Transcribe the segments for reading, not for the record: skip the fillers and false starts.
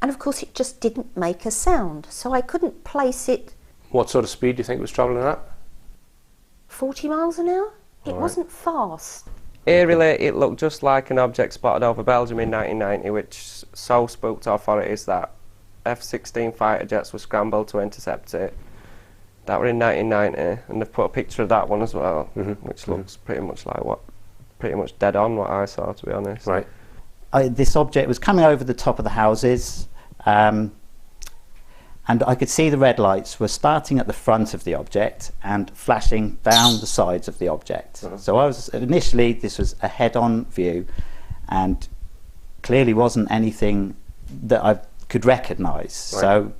And of course it just didn't make a sound, so I couldn't place it. What sort of speed do you think it was travelling at? 40 miles an hour? It All right. wasn't fast. Eerily, it looked just like an object spotted over Belgium in 1990, which so spooked authorities that F-16 fighter jets were scrambled to intercept it. That were in 1990, and they've put a picture of that one as well, which looks pretty much dead on what I saw, to be honest. Right. This object was coming over the top of the houses, and I could see the red lights were starting at the front of the object and flashing down the sides of the object. So initially this was a head-on view, and clearly wasn't anything that I could recognise. Right. So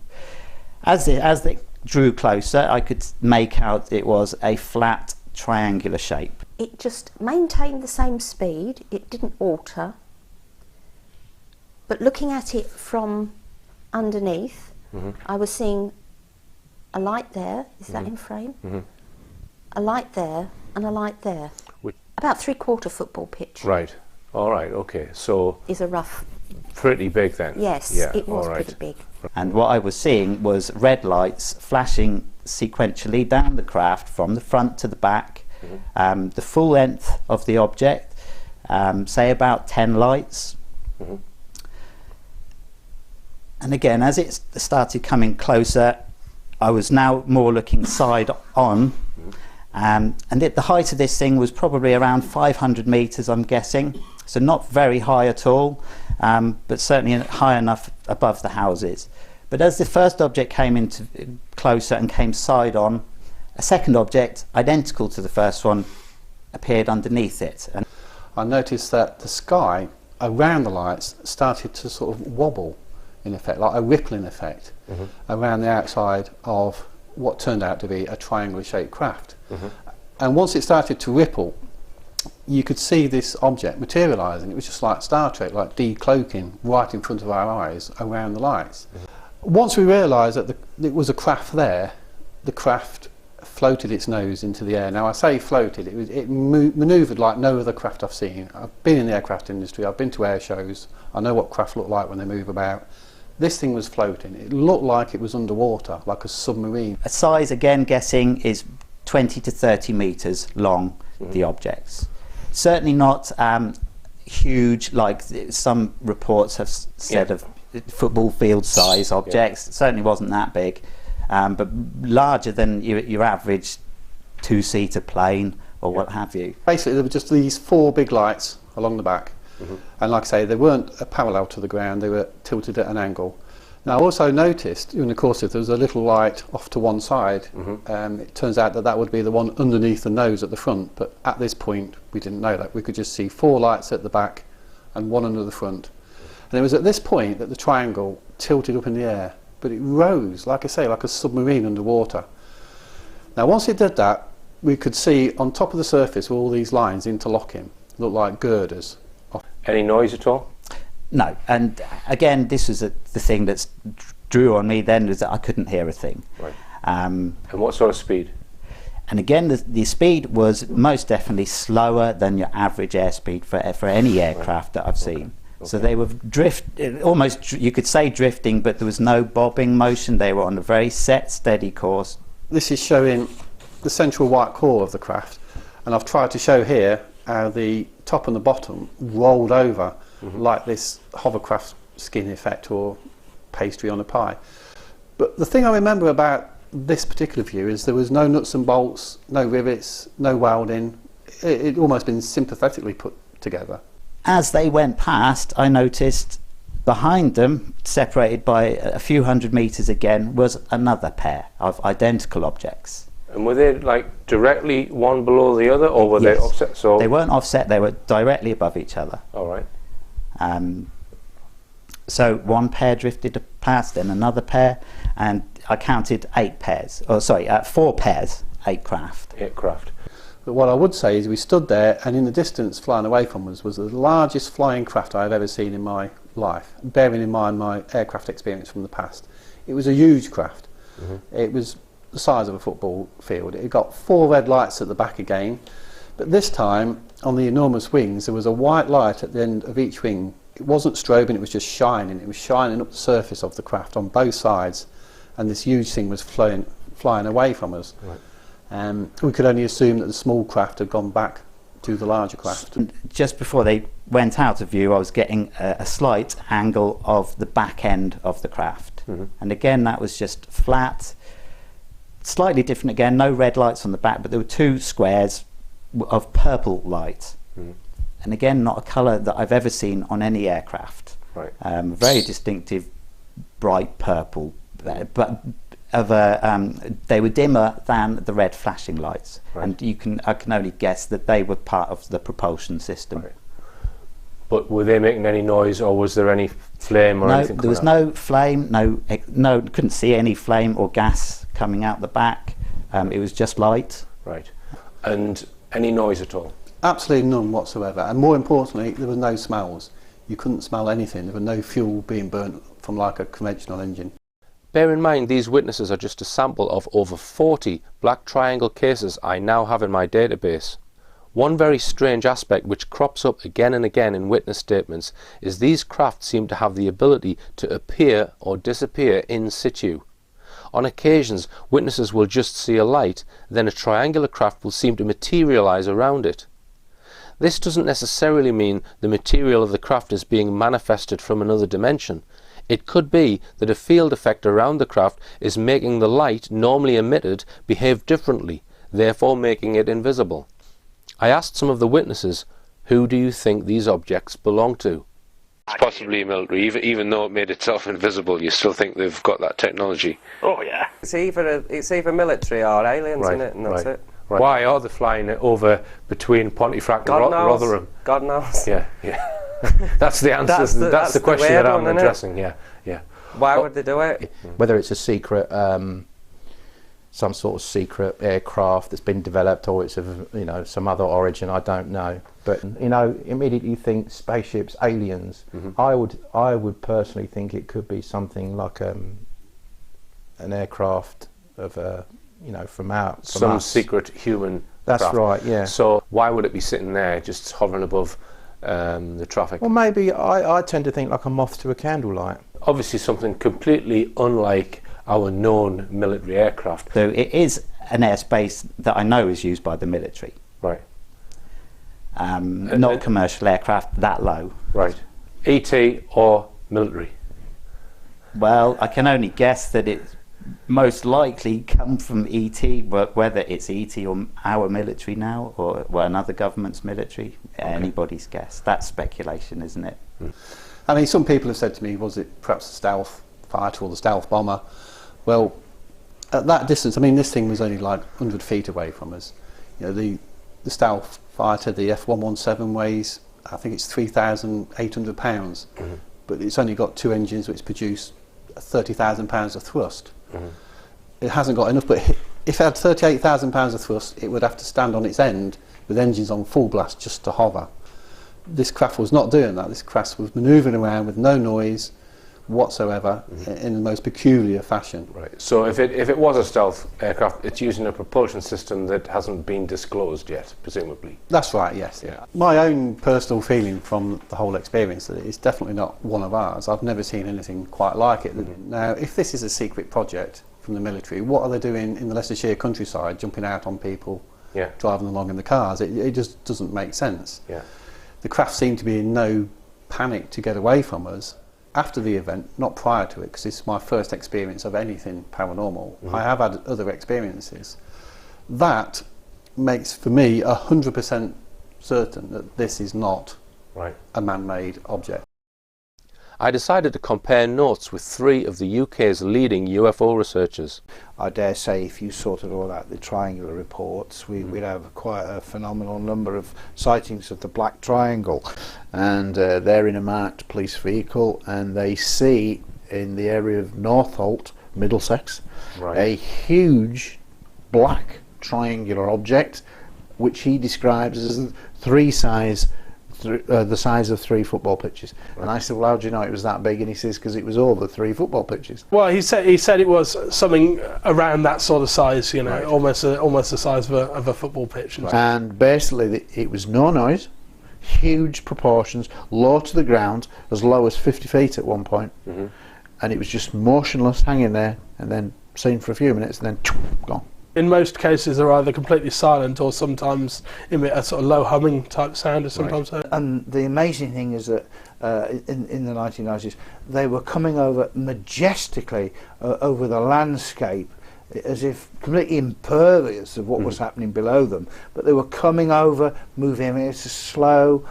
as it drew closer, I could make out it was a flat triangular shape. It just maintained the same speed, it didn't alter. But looking at it from underneath, I was seeing a light there, is that in frame? A light there and a light there. About 3/4 football pitch. Right. All right, okay. So Is a rough, pretty big then. yes, Yeah, it was all right. pretty big. And what I was seeing was red lights flashing sequentially down the craft from the front to the back, the full length of the object, say about 10 lights. And again, as it started coming closer, I was now more looking side on, and the height of this thing was probably around 500 metres, I'm guessing, so not very high at all, but certainly high enough above the houses. But as the first object came into closer and came side on, a second object identical to the first one appeared underneath it. And I noticed that the sky around the lights started to sort of wobble, in effect, like a rippling effect around the outside of what turned out to be a triangular shaped craft. And once it started to ripple, you could see this object materialising. It was just like Star Trek, like decloaking right in front of our eyes around the lights. Once we realised that it was a craft there, the craft floated its nose into the air. Now I say floated, it manoeuvred like no other craft I've seen. I've been in the aircraft industry, I've been to air shows, I know what craft look like when they move about. This thing was floating. It looked like it was underwater, like a submarine. a size, again guessing, is 20 to 30 metres long, the objects. Certainly not huge like some reports have said of football field size objects. It certainly wasn't that big, but larger than your average two-seater plane or what have you. Basically there were just these 4 big lights along the back, and like I say, they weren't parallel to the ground, they were tilted at an angle. Now I also noticed during the course of there was a little light off to one side. It turns out that would be the one underneath the nose at the front, but at this point we didn't know that. We could just see 4 lights at the back and one under the front. And it was at this point that the triangle tilted up in the air, but it rose, like I say, like a submarine underwater. Now once it did that, we could see on top of the surface all these lines interlocking, looked like girders. Any noise at all? No, and again this was the thing that drew on me then, was that I couldn't hear a thing. Right. And what sort of speed? And again the speed was most definitely slower than your average airspeed for any aircraft that I've seen. So they were almost, you could say drifting, but there was no bobbing motion. They were on a very set, steady course. This is showing the central white core of the craft, and I've tried to show here how the top and the bottom rolled over like this hovercraft skin effect or pastry on a pie. But the thing I remember about this particular view is there was no nuts and bolts, no rivets, no welding. It almost been sympathetically put together. As they went past, I noticed behind them, separated by a few hundred metres again, was another pair of identical objects. And were they like directly one below the other, or were they offset? So they weren't offset, they were directly above each other. All right. So one pair drifted past, then another pair, and I counted 8 pairs, or sorry, 4 pairs, 8 craft. 8 craft. But what I would say is we stood there, and in the distance flying away from us was the largest flying craft I've ever seen in my life, bearing in mind my aircraft experience from the past. It was a huge craft. It was the size of a football field. It got 4 red lights at the back again, but this time on the enormous wings there was a white light at the end of each wing It wasn't strobing, it was just shining. It was shining up the surface of the craft on both sides, and this huge thing was flying away from us. Right. We could only assume that the small craft had gone back to the larger craft. Just before they went out of view, I was getting a slight angle of the back end of the craft. And again, that was just flat, slightly different again, no red lights on the back, but there were two squares of purple light. And again, not a colour that I've ever seen on any aircraft. Right. Very distinctive, bright purple, but of they were dimmer than the red flashing lights. Right. And I can only guess that they were part of the propulsion system. Right. But were they making any noise, or was there any flame or anything? No, there was no flame. No, couldn't see any flame or gas coming out the back. It was just light. Right. And any noise at all? Absolutely none whatsoever, and more importantly, there were no smells. You couldn't smell anything. There was no fuel being burnt from like a conventional engine. Bear in mind, these witnesses are just a sample of over 40 black triangle cases I now have in my database. One very strange aspect which crops up again and again in witness statements is these craft seem to have the ability to appear or disappear in situ. On occasions, witnesses will just see a light, then a triangular craft will seem to materialise around it. This doesn't necessarily mean the material of the craft is being manifested from another dimension. It could be that a field effect around the craft is making the light normally emitted behave differently, therefore making it invisible. I asked some of the witnesses, who do you think these objects belong to? It's possibly military, even though it made itself invisible, you still think they've got that technology? Oh yeah. It's either military or aliens, right, isn't it? And that's it. Right. Why are they flying it over between Pontefract and Rotherham? God knows. Yeah. That's the answer. That's the question that I'm addressing. Yeah. Why would they do it? Whether it's a secret, some sort of secret aircraft that's been developed, or it's of some other origin, I don't know. But immediately you think spaceships, aliens. I would personally think it could be something like an aircraft of from some us. Secret human That's craft. Right, yeah. So why would it be sitting there just hovering above the traffic? Well, maybe I tend to think like a moth to a candlelight. Obviously something completely unlike our known military aircraft. So it is an airspace that I know is used by the military. Right. Not commercial aircraft that low. Right. ET or military? Well, I can only guess that it's most likely come from ET, but whether it's ET or our military now, or another government's military, anybody's guess. That's speculation, isn't it? I mean, some people have said to me, was it perhaps the stealth fighter or the stealth bomber? Well, at that distance, I mean, this thing was only like 100 feet away from us. The stealth fighter, the F-117 weighs, I think it's 3,800 pounds, but it's only got two engines which produce 30,000 pounds of thrust. It hasn't got enough, but if it had 38,000 pounds of thrust, it would have to stand on its end with engines on full blast just to hover. This craft was not doing that. This craft was manoeuvring around with no noise whatsoever, in the most peculiar fashion. Right. So if it was a stealth aircraft, it's using a propulsion system that hasn't been disclosed yet, presumably. That's right, yes. Yeah. My own personal feeling from the whole experience that it's definitely not one of ours. I've never seen anything quite like it. Now, if this is a secret project from the military, what are they doing in the Leicestershire countryside, jumping out on people, driving along in the cars? It just doesn't make sense. Yeah. The craft seemed to be in no panic to get away from us after the event, not prior to it, because it's my first experience of anything paranormal. I have had other experiences. That makes, for me, 100% certain that this is not a man-made object. I decided to compare notes with 3 of the UK's leading UFO researchers. I dare say if you sorted all out the triangular reports, we'd have quite a phenomenal number of sightings of the Black Triangle. And they're in a marked police vehicle, and they see in the area of Northolt, Middlesex, a huge black triangular object, which he describes as the size of 3 football pitches. And I said, well, how do you know it was that big? And he says, because it was over 3 football pitches. Well, he said it was something around that sort of size, almost the size of a football pitch. And basically, it was no noise. huge proportions, low to the ground, as low as 50 feet at one point, and it was just motionless, hanging there, and then seen for a few minutes, and then gone. In most cases, they're either completely silent or sometimes emit a sort of low humming type sound, or sometimes. Right. And the amazing thing is that in the 1990s, they were coming over majestically over the landscape, as if completely impervious of what was happening below them. But they were coming over, moving. It's a slow,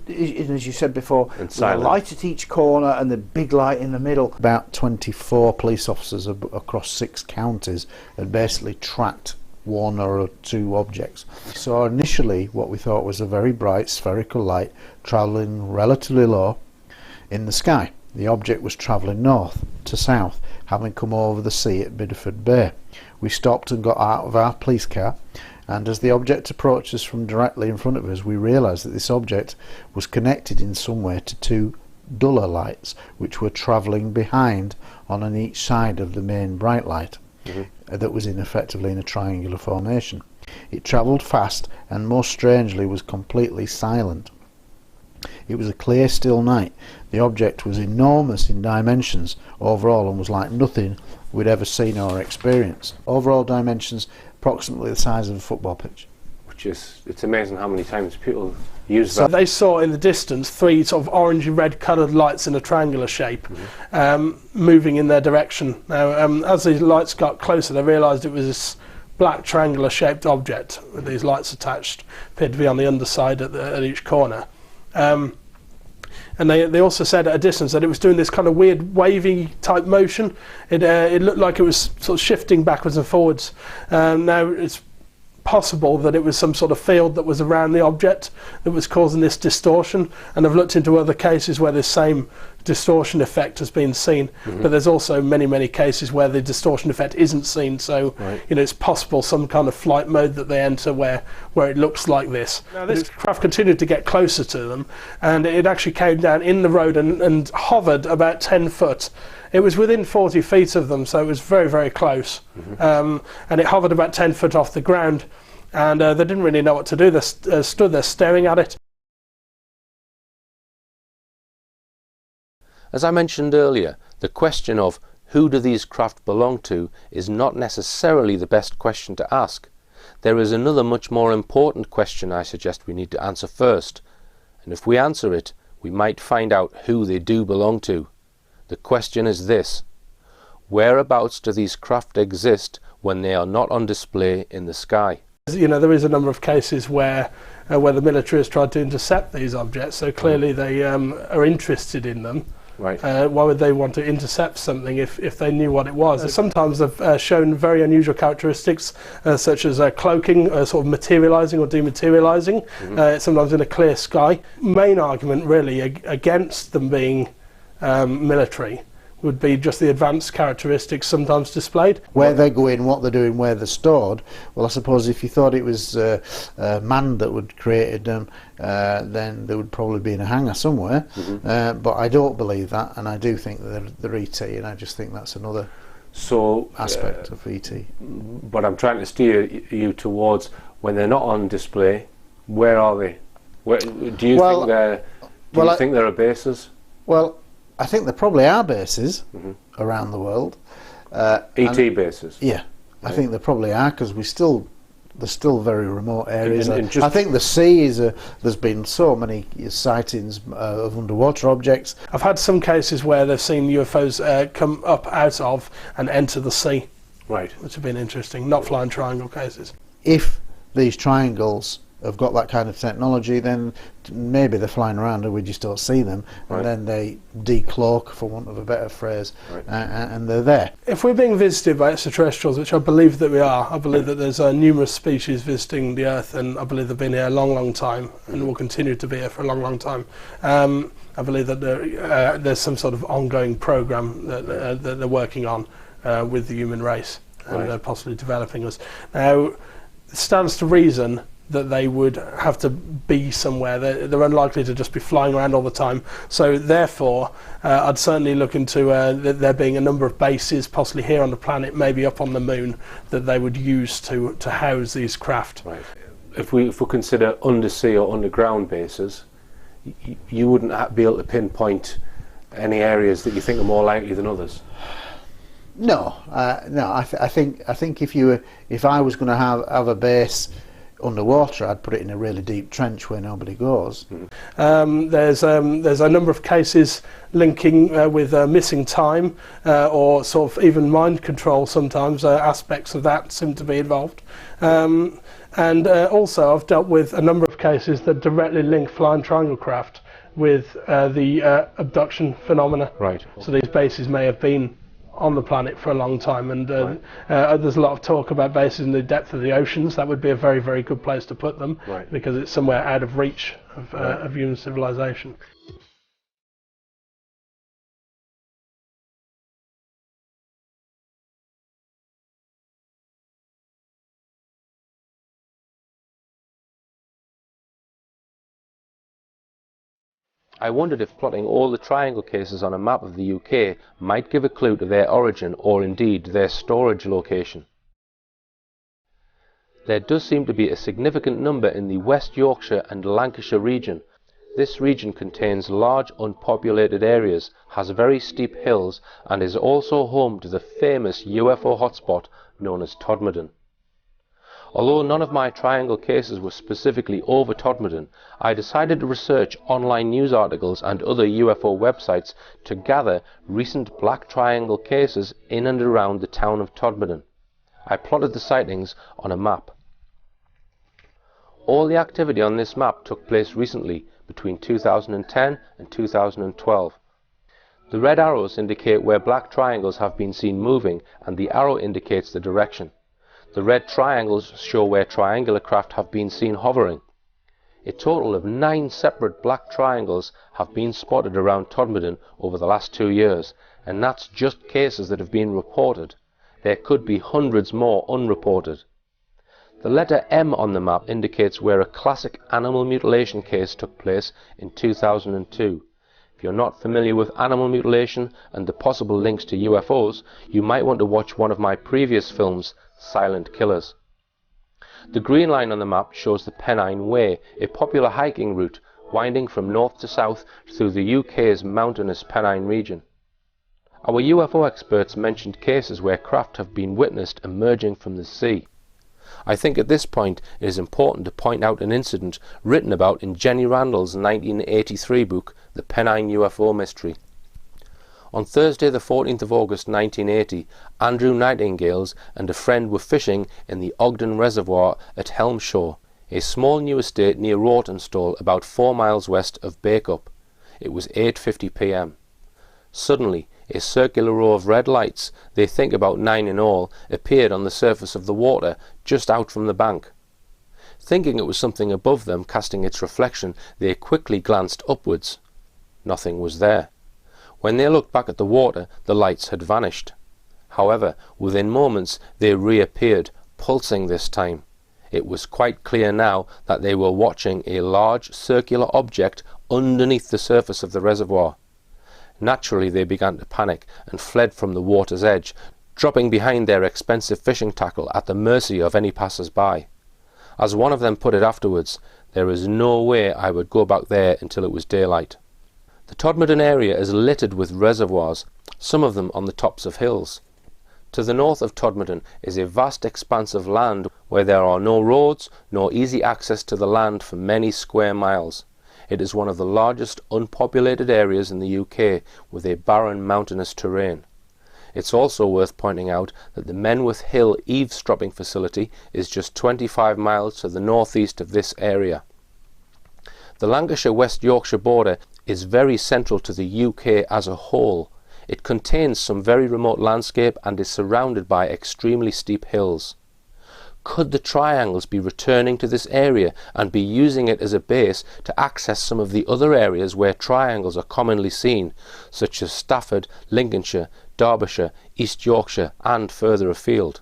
as you said before, with a light at each corner and the big light in the middle. About 24 police officers across 6 counties had basically tracked one or two objects. We saw initially what we thought was a very bright spherical light travelling relatively low in the sky. The object was travelling north to south, having come over the sea at Bideford Bay. We stopped and got out of our police car, and as the object approached us from directly in front of us, we realised that this object was connected in some way to 2 duller lights which were travelling behind on each side of the main bright light that was effectively in a triangular formation. It travelled fast and most strangely was completely silent. It was a clear, still night. The object was enormous in dimensions overall and was like nothing we'd ever seen or experienced. Overall dimensions approximately the size of a football pitch. Which is, it's amazing how many times people use So that. they saw in the distance 3 sort of orangey red coloured lights in a triangular shape moving in their direction. Now as these lights got closer, they realised it was this black triangular shaped object with these lights attached, appeared to be on the underside at each corner. And they also said at a distance that it was doing this kind of weird wavy type motion. It looked like it was sort of shifting backwards and forwards. Now it's possible that it was some sort of field that was around the object that was causing this distortion, and I've looked into other cases where this same distortion effect has been seen, but there's also many cases where the distortion effect isn't seen, so you know, it's possible some kind of flight mode that they enter where it looks like this. Now this craft continued to get closer to them, and it actually came down in the road and hovered about 10 foot. It was within 40 feet of them, so it was very close. And it hovered about 10 foot off the ground, and they didn't really know what to do. They stood there staring at it. As I mentioned earlier, the question of who do these craft belong to is not necessarily the best question to ask. There is another much more important question I suggest we need to answer first, and if we answer it, we might find out who they do belong to. The question is this: whereabouts do these craft exist when they are not on display in the sky? You know, there is a number of cases where the military has tried to intercept these objects, so clearly they are interested in them. Right. Why would they want to intercept something if they knew what it was? Sometimes they've shown very unusual characteristics, such as cloaking, sort of materialising or dematerialising, sometimes in a clear sky. Main argument really against them being military would be just the advanced characteristics sometimes displayed. Where they go in, what they're doing, where they're stored. Well, I suppose if you thought it was man that would created them, then they would probably be in a hangar somewhere. But I don't believe that, and I do think that they're ET, and I just think that's another aspect of ET. But I'm trying to steer you towards when they're not on display. Where are they? Do you think there are bases? Well, I think there probably are bases around the world. ET bases? Yeah, I think there probably are, because there's still very remote areas. I think the sea there's been so many sightings of underwater objects. I've had some cases where they've seen UFOs come up out of and enter the sea. Right. Which have been interesting, not flying triangle cases. If these triangles have got that kind of technology, then maybe they're flying around and we just don't see them, and then they decloak, for want of a better phrase, and they're there. If we're being visited by extraterrestrials, which I believe that we are, I believe that there's numerous species visiting the Earth, and I believe they've been here a long time and will continue to be here for a long time. I believe that there's some sort of ongoing program that they're working on with the human race, and they're possibly developing us. Now, it stands to reason that they would have to be somewhere. They're unlikely to just be flying around all the time. So therefore, I'd certainly look into there being a number of bases, possibly here on the planet, maybe up on the moon, that they would use to house these craft. Right. if we consider undersea or underground bases, you wouldn't be able to pinpoint any areas that you think are more likely than others. No, no. I think if I was going to have a base underwater, I'd put it in a really deep trench where nobody goes. There's a number of cases linking with missing time or sort of even mind control. Sometimes aspects of that seem to be involved. And also I've dealt with a number of cases that directly link flying triangle craft with the abduction phenomena. Right. So these bases may have been on the planet for a long time, and there's a lot of talk about bases in the depth of the oceans. That would be a very, very good place to put them, because it's somewhere out of reach of human civilization. I wondered if plotting all the triangle cases on a map of the UK might give a clue to their origin or indeed their storage location. There does seem to be a significant number in the West Yorkshire and Lancashire region. This region contains large unpopulated areas, has very steep hills, and is also home to the famous UFO hotspot known as Todmorden. Although none of my triangle cases were specifically over Todmorden, I decided to research online news articles and other UFO websites to gather recent black triangle cases in and around the town of Todmorden. I plotted the sightings on a map. All the activity on this map took place recently, between 2010 and 2012. The red arrows indicate where black triangles have been seen moving, and the arrow indicates the direction. The red triangles show where triangular craft have been seen hovering. A total of 9 separate black triangles have been spotted around Todmorden over the last 2 years, and that's just cases that have been reported. There could be hundreds more unreported. The letter M on the map indicates where a classic animal mutilation case took place in 2002. If you're not familiar with animal mutilation and the possible links to UFOs, you might want to watch one of my previous films, Silent Killers. The green line on the map shows the Pennine Way, a popular hiking route winding from north to south through the UK's mountainous Pennine region. Our UFO experts mentioned cases where craft have been witnessed emerging from the sea. I think at this point it is important to point out an incident written about in Jenny Randall's 1983 book, The Pennine UFO Mystery. On Thursday the 14th of August 1980, Andrew Nightingales and a friend were fishing in the Ogden Reservoir at Helmshore, a small new estate near Rawtenstall about 4 miles west of Bacup. It was 8:50 p.m. Suddenly, a circular row of red lights, they think about 9 in all, appeared on the surface of the water just out from the bank. Thinking it was something above them casting its reflection, they quickly glanced upwards. Nothing was there. When they looked back at the water, the lights had vanished. However, within moments they reappeared, pulsing this time. It was quite clear now that they were watching a large circular object underneath the surface of the reservoir. Naturally they began to panic and fled from the water's edge, dropping behind their expensive fishing tackle at the mercy of any passers-by. As one of them put it afterwards, "There is no way I would go back there until it was daylight." The Todmorden area is littered with reservoirs, some of them on the tops of hills. To the north of Todmorden is a vast expanse of land where there are no roads nor easy access to the land for many square miles. It is one of the largest unpopulated areas in the UK with a barren mountainous terrain. It's also worth pointing out that the Menwith Hill eavesdropping facility is just 25 miles to the northeast of this area. The Lancashire-West Yorkshire border is very central to the UK as a whole. It contains some very remote landscape and is surrounded by extremely steep hills. Could the triangles be returning to this area and be using it as a base to access some of the other areas where triangles are commonly seen, such as Stafford, Lincolnshire, Derbyshire, East Yorkshire and further afield?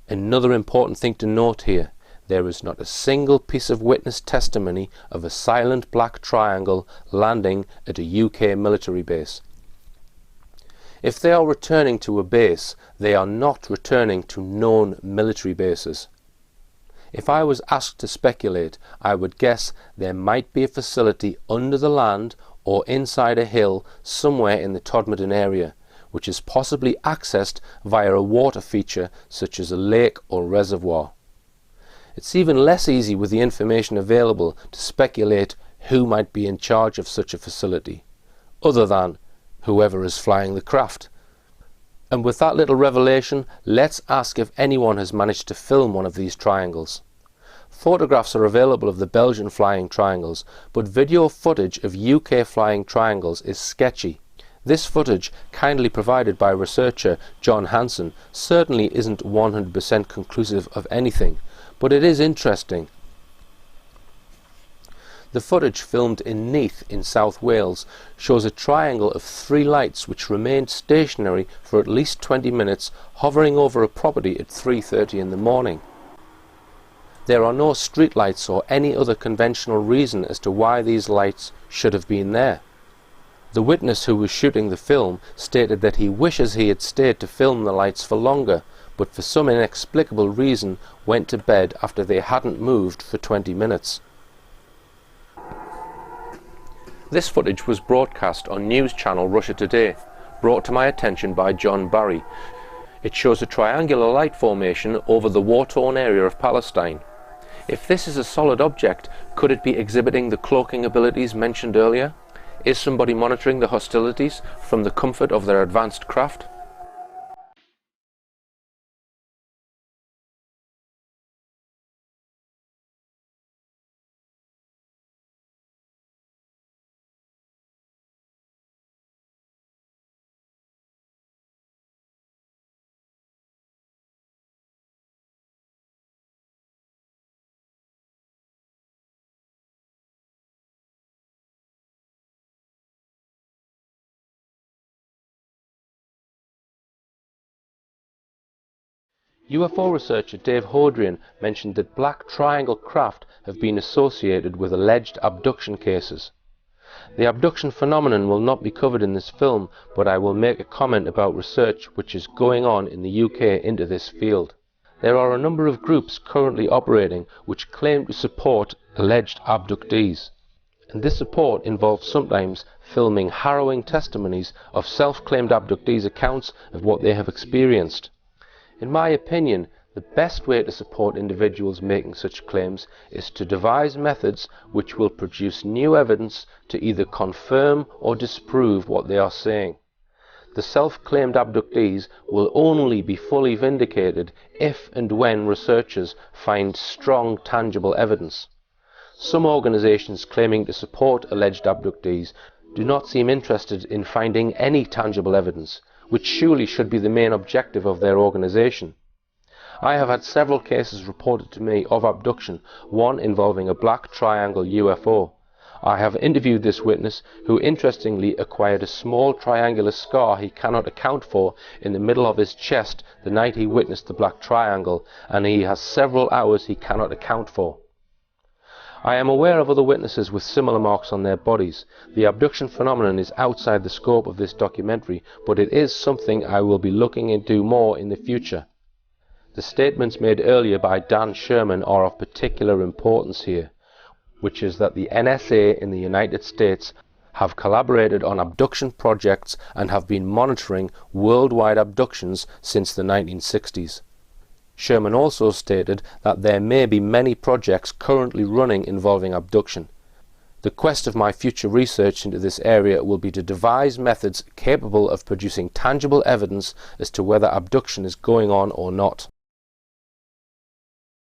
Another important thing to note here: there is not a single piece of witness testimony of a silent black triangle landing at a UK military base. If they are returning to a base, they are not returning to known military bases. If I was asked to speculate, I would guess there might be a facility under the land or inside a hill somewhere in the Todmorden area, which is possibly accessed via a water feature such as a lake or reservoir. It's even less easy with the information available to speculate who might be in charge of such a facility, other than whoever is flying the craft. And with that little revelation, let's ask if anyone has managed to film one of these triangles. Photographs are available of the Belgian flying triangles, but video footage of UK flying triangles is sketchy. This footage, kindly provided by researcher John Hansen, certainly isn't 100% conclusive of anything, but it is interesting. The footage filmed in Neath in South Wales shows a triangle of 3 lights which remained stationary for at least 20 minutes, hovering over a property at 3:30 in the morning. There are no street lights or any other conventional reason as to why these lights should have been there. The witness who was shooting the film stated that he wishes he had stayed to film the lights for longer, but for some inexplicable reason went to bed after they hadn't moved for 20 minutes. This footage was broadcast on news channel Russia Today, brought to my attention by John Barry. It shows a triangular light formation over the war-torn area of Palestine. If this is a solid object, could it be exhibiting the cloaking abilities mentioned earlier? Is somebody monitoring the hostilities from the comfort of their advanced craft? UFO researcher Dave Hodrian mentioned that black triangle craft have been associated with alleged abduction cases. The abduction phenomenon will not be covered in this film, but I will make a comment about research which is going on in the UK into this field. There are a number of groups currently operating which claim to support alleged abductees, and this support involves sometimes filming harrowing testimonies of self-claimed abductees' accounts of what they have experienced. In my opinion, the best way to support individuals making such claims is to devise methods which will produce new evidence to either confirm or disprove what they are saying. The self-claimed abductees will only be fully vindicated if and when researchers find strong, tangible evidence. Some organizations claiming to support alleged abductees do not seem interested in finding any tangible evidence, which surely should be the main objective of their organization. I have had several cases reported to me of abduction, one involving a black triangle UFO. I have interviewed this witness, who interestingly acquired a small triangular scar he cannot account for in the middle of his chest the night he witnessed the black triangle, and he has several hours he cannot account for. I am aware of other witnesses with similar marks on their bodies. The abduction phenomenon is outside the scope of this documentary, but it is something I will be looking into more in the future. The statements made earlier by Dan Sherman are of particular importance here, which is that the NSA in the United States have collaborated on abduction projects and have been monitoring worldwide abductions since the 1960s. Sherman also stated that there may be many projects currently running involving abduction. The quest of my future research into this area will be to devise methods capable of producing tangible evidence as to whether abduction is going on or not.